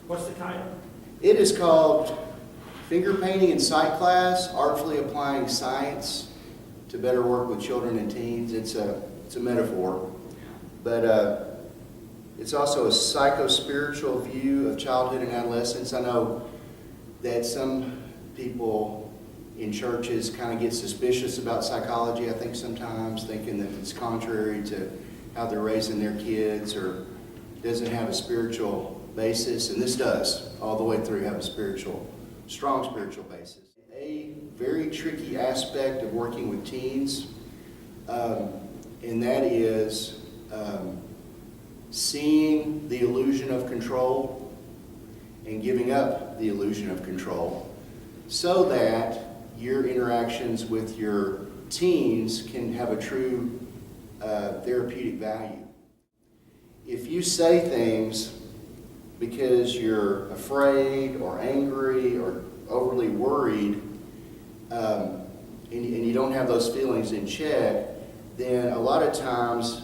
What's the title? It is called Finger Painting in Sight Class, Artfully Applying Science to Better Work with Children and Teens. It's a metaphor, but it's also a psycho-spiritual view of childhood and adolescence. I know that some people in churches kind of get suspicious about psychology, I think sometimes, thinking that it's contrary to how they're raising their kids or doesn't have a spiritual basis, and this does all the way through have a strong spiritual basis. A very tricky aspect of working with teens, and that is seeing the illusion of control and giving up the illusion of control so that your interactions with your teens can have a true therapeutic value. If you say things because you're afraid or angry or overly worried, and you don't have those feelings in check, then a lot of times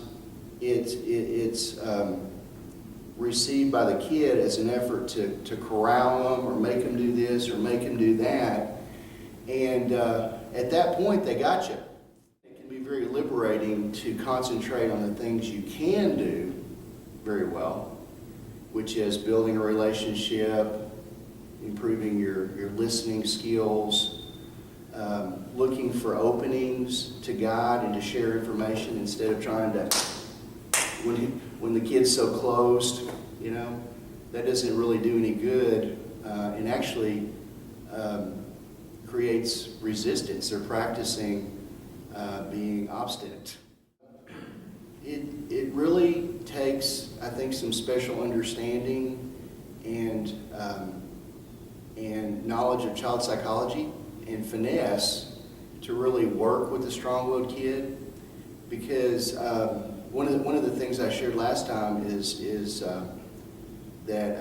it's received by the kid as an effort to corral them or make them do this or make them do that. And at that point, they got you. It can be very liberating to concentrate on the things you can do very well, which is building a relationship, improving your listening skills, looking for openings to guide and to share information instead of trying to, when the kid's so closed, that doesn't really do any good, and actually creates resistance. They're practicing being obstinate. It really takes, I think, some special understanding and knowledge of child psychology and finesse to really work with a strong-willed kid, because one of the things I shared last time is that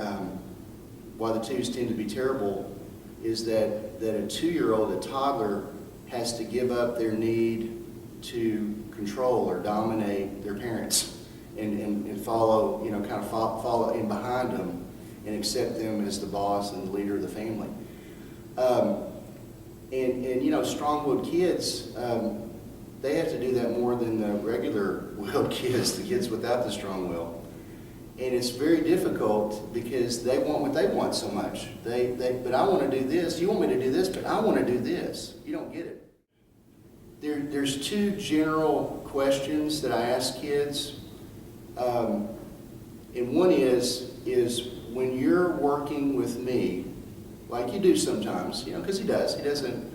why the twos tend to be terrible is that a 2-year-old, a toddler, has to give up their need to control or dominate their parents and follow, kind of follow in behind them and accept them as the boss and the leader of the family. Strong-willed kids, they have to do that more than the regular-willed kids, the kids without the strong will. And it's very difficult because they want what they want so much. But I want to do this. You want me to do this, but I want to do this. You don't get it. There's two general questions that I ask kids. And one is when you're working with me, like you do sometimes, because he does. He doesn't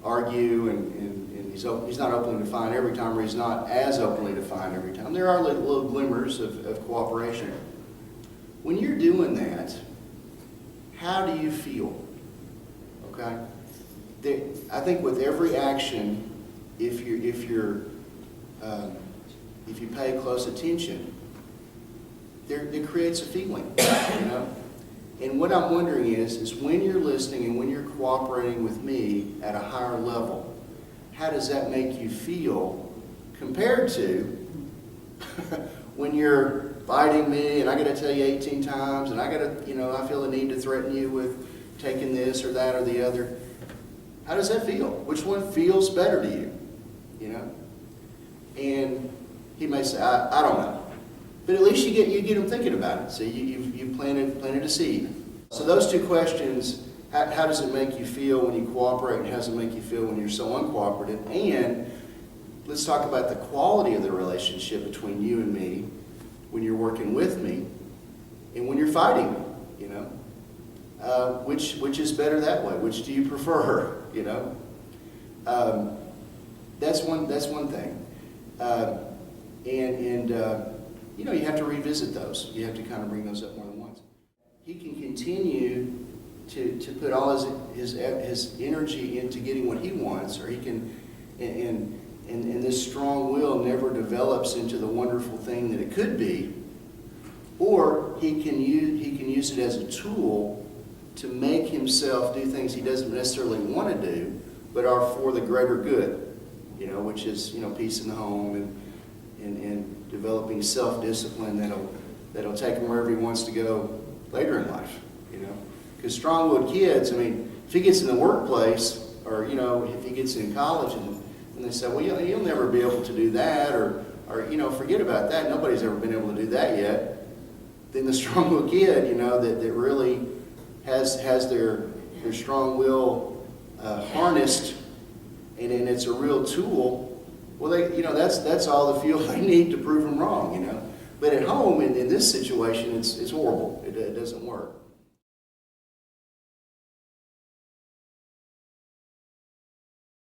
argue and he's not openly defined every time, or he's not as openly defined every time. There are little glimmers of cooperation. When you're doing that, how do you feel? Okay? I think with every action, if you pay close attention, it creates a feeling, And what I'm wondering is when you're listening and when you're cooperating with me at a higher level, how does that make you feel compared to when you're fighting me and I got to tell you 18 times and I got to, I feel the need to threaten you with taking this or that or the other. How does that feel? Which one feels better to you? And he may say, I don't know. But at least you get him thinking about it. See, you planted a seed. So those two questions, how does it make you feel when you cooperate, and how does it make you feel when you're so uncooperative? And let's talk about the quality of the relationship between you and me when you're working with me and when you're fighting me, which is better that way? Which do you prefer, That's one thing. You have to revisit those. You have to kind of bring those up more than once. He can continue to put all his energy into getting what he wants, or he can, and this strong will never develops into the wonderful thing that it could be, or he can use it as a tool to make himself do things he doesn't necessarily want to do, but are for the greater good, which is, peace in the home and developing self-discipline that'll take him wherever he wants to go later in life, you know. Because strong-willed kids, I mean, if he gets in the workplace, or, you know, if he gets in college and they say, well, you'll never be able to do that, or, you know, forget about that, nobody's ever been able to do that yet, then the strong-willed kid, you know, that really has their strong will harnessed, and it's a real tool, well, they, you know, that's all the fuel they need to prove them wrong, you know. But at home, in this situation, it's horrible. It doesn't work.